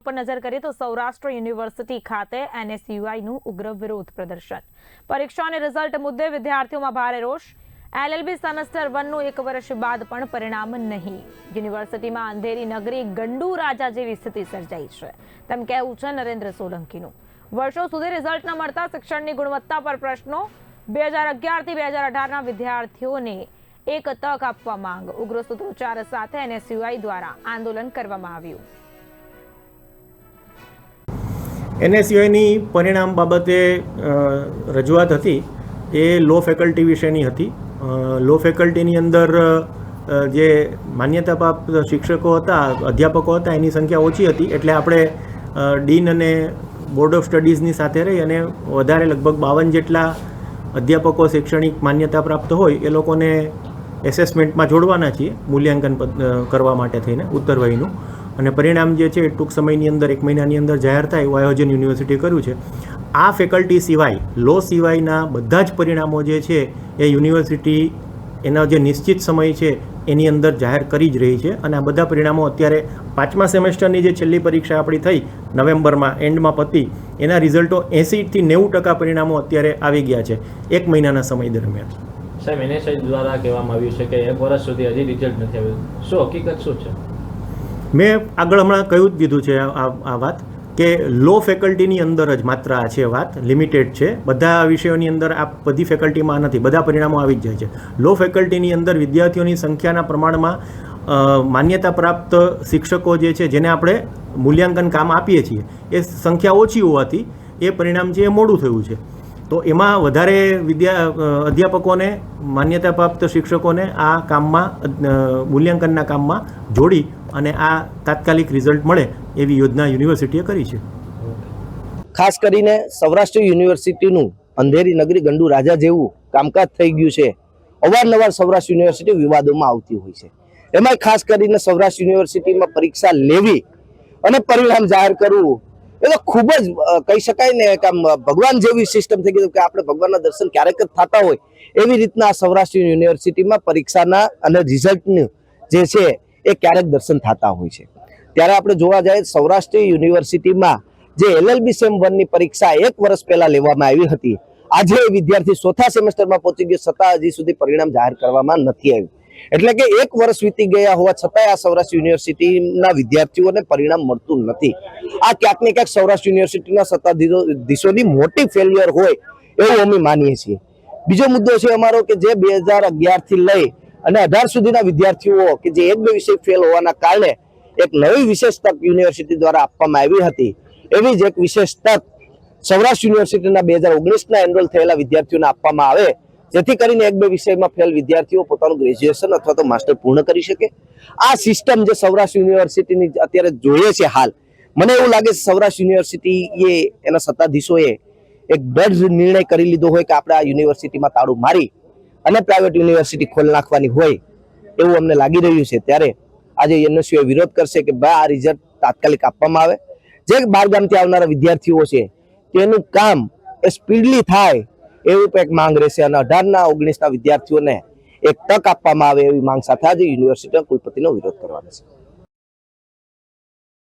પર નજર કરીએ તો સૌરાષ્ટ્ર યુનિવર્સિટી ખાતે NSUIનું ઉગ્ર વિરોધ પ્રદર્શન. પરીક્ષા અને રિઝલ્ટ મુદ્દે વિદ્યાર્થીઓમાં ભારે રોષ. LLB સેમેસ્ટર 1નું 1 વર્ષ બાદ પણ પરિણામ નહીં. યુનિવર્સિટીમાં અંધેરી નગરી ગંડુ રાજા જેવી સ્થિતિ સર્જાઈ છે તેમ કહેવું છે નરેન્દ્ર સોલંકીનું. વર્ષો સુધી રિઝલ્ટ ન મળતા શિક્ષણની ગુણવત્તા પર પ્રશ્નો. 2011 થી 2018ના વિદ્યાર્થીઓને એક તક આપવા માંગ. ઉગ્ર સૂત્રોચ્ચાર સાથે NSUI દ્વારા આંદોલન કરવામાં આવ્યું. NSUIની પરિણામ બાબતે રજૂઆત હતી એ લો ફેકલ્ટી વિશેની હતી. લો ફેકલ્ટીની અંદર જે માન્યતા પ્રાપ્ત શિક્ષકો હતા, અધ્યાપકો હતા, એની સંખ્યા ઓછી હતી. એટલે આપણે ડીન અને બોર્ડ ઓફ સ્ટડીઝની સાથે રહી અને વધારે લગભગ 52 જેટલા અધ્યાપકો શૈક્ષણિક માન્યતા પ્રાપ્ત હોય એ લોકોને એસેસમેન્ટમાં જોડવાના છીએ મૂલ્યાંકન કરવા માટે થઈને ઉત્તરવયનું. અને પરિણામ જે છે એ ટૂંક સમયની અંદર 1 મહિનાની અંદર જાહેર થાય એવું આયોજન યુનિવર્સિટીએ કર્યું છે. આ ફેકલ્ટી સિવાય લો સિવાયના બધા જ પરિણામો જે છે એ યુનિવર્સિટી એનો જે નિશ્ચિત સમય છે એની અંદર જાહેર કરી જ રહી છે. અને આ બધા પરિણામો અત્યારે 5મા સેમેસ્ટરની જે છેલ્લી પરીક્ષા આપણી થઈ નવેમ્બરમાં એન્ડમાં પતી એના રિઝલ્ટો 80 થી 90% પરિણામો અત્યારે આવી ગયા છે 1 મહિનાના સમય દરમિયાન. સાહેબ, NSI દ્વારા કહેવામાં આવ્યું છે કે 1 વર્ષ સુધી હજી રિઝલ્ટ નથી આવ્યું. શું હકીકત શું છે? મેં આગળ હમણાં કહ્યું જ દીધું છે આ વાત કે લો ફેકલ્ટીની અંદર જ માત્ર આ છે વાત, લિમિટેડ છે. બધા વિષયોની અંદર આ બધી ફેકલ્ટીમાં નથી, બધા પરિણામો આવી જ જાય છે. લો ફેકલ્ટીની અંદર વિદ્યાર્થીઓની સંખ્યાના પ્રમાણમાં માન્યતા પ્રાપ્ત શિક્ષકો જે છે જેને આપણે મૂલ્યાંકન કામ આપીએ છીએ એ સંખ્યા ઓછી હોવાથી એ પરિણામ છે એ મોડું થયું છે. તો એમાં વધારે અધ્યાપકોને, માન્યતા પ્રાપ્ત શિક્ષકોને આ કામમાં મૂલ્યાંકનના કામમાં જોડી અને આ તાત્કાલિક રિઝલ્ટ મળે એવી યોજના યુનિવર્સિટીએ કરી છે. ખાસ કરીને સૌરાષ્ટ્ર યુનિવર્સિટીનું અંધેરી નગરી ગંડુ રાજા જેવું કામકાજ થઈ ગયું છે. અવારનવાર સૌરાષ્ટ્ર યુનિવર્સિટી વિવાદોમાં આવતી હોય છે. એમાં ખાસ કરીને સૌરાષ્ટ્ર યુનિવર્સિટીમાં પરીક્ષા લેવી અને પરિણામ જાહેર કરવું એ તો ખૂબ જ કહી શકાય ને કે ભગવાન જેવી સિસ્ટમ થઈ ગઈ કે આપણે ભગવાનના દર્શન ક્યારેક જ થતા હોય એવી રીતના સૌરાષ્ટ્ર યુનિવર્સિટીમાં પરીક્ષાના અને રિઝલ્ટનું જે છે એ ક્યારેક દર્શન થતા હોય છે. ત્યારે આપણે જોવા જઈએ સૌરાષ્ટ્ર યુનિવર્સિટીમાં જે LLB સેમ 1ની પરીક્ષા 1 વર્ષ પહેલા લેવામાં આવી હતી, આજે વિદ્યાર્થી 4થા સેમેસ્ટરમાં પહોંચી ગયો છતાં હજી સુધી પરિણામ જાહેર કરવામાં નથી આવ્યું. એટલે કે 1 વર્ષ વીતી ગયા હોવા છતાંય આ સૌરાષ્ટ્ર યુનિવર્સિટીના વિદ્યાર્થીઓને પરિણામ મળતું નથી. આ ક્યાંક ને ક્યાંક સૌરાષ્ટ્ર યુનિવર્સિટીના સત્તાધીશોની મોટી ફેલિયર હોય એવું અમે માનીએ છીએ. બીજો મુદ્દો છે અમારો કે જે 2011 થી લઈ અને 18 સુધીના વિદ્યાર્થીઓ કે જે 1-2 વિષય ફેલ હોવાના કારણે એક નવી વિશેષ તક યુનિવર્સિટી દ્વારા આપવામાં આવી હતી, એવી જ એક વિશેષ તક સૌરાષ્ટ્ર યુનિવર્સિટીના 2019ના એનરોલ થયેલા વિદ્યાર્થીઓને આપવામાં આવે, જેથી કરીને 1-2 વિષયમાં ફેલ વિદ્યાર્થીઓ પોતાનું ગ્રેજ્યુએશન અથવા તો માસ્ટર પૂર્ણ કરી શકે. આ સિસ્ટમ જે સૌરાષ્ટ્ર યુનિવર્સિટીની અત્યારે જોઈએ છે હાલ, મને એવું લાગે છે સૌરાષ્ટ્ર યુનિવર્સિટીએ એના સત્તાધીશોએ એક દૃઢ નિર્ણય કરી લીધો હોય કે આપણે આ યુનિવર્સિટીમાં તાળું મારી અને પ્રાઇવેટ યુનિવર્સિટી ખોલી નાખવાની હોય એવું અમને લાગી રહ્યું છે. ત્યારે આજે NSUI વિરોધ કરશે કે આ રિઝલ્ટ તાત્કાલિક આપવામાં આવે. જે બહારગામથી આવનારા વિદ્યાર્થીઓ છે તેનું કામ એ સ્પીડલી થાય એવી એક માંગ રહેશે અને 18ના 19ના વિદ્યાર્થીઓને એક તક આપવામાં આવે એવી માંગ સાથે આજે યુનિવર્સિટીના કુલપતિનો વિરોધ કરવાનો છે.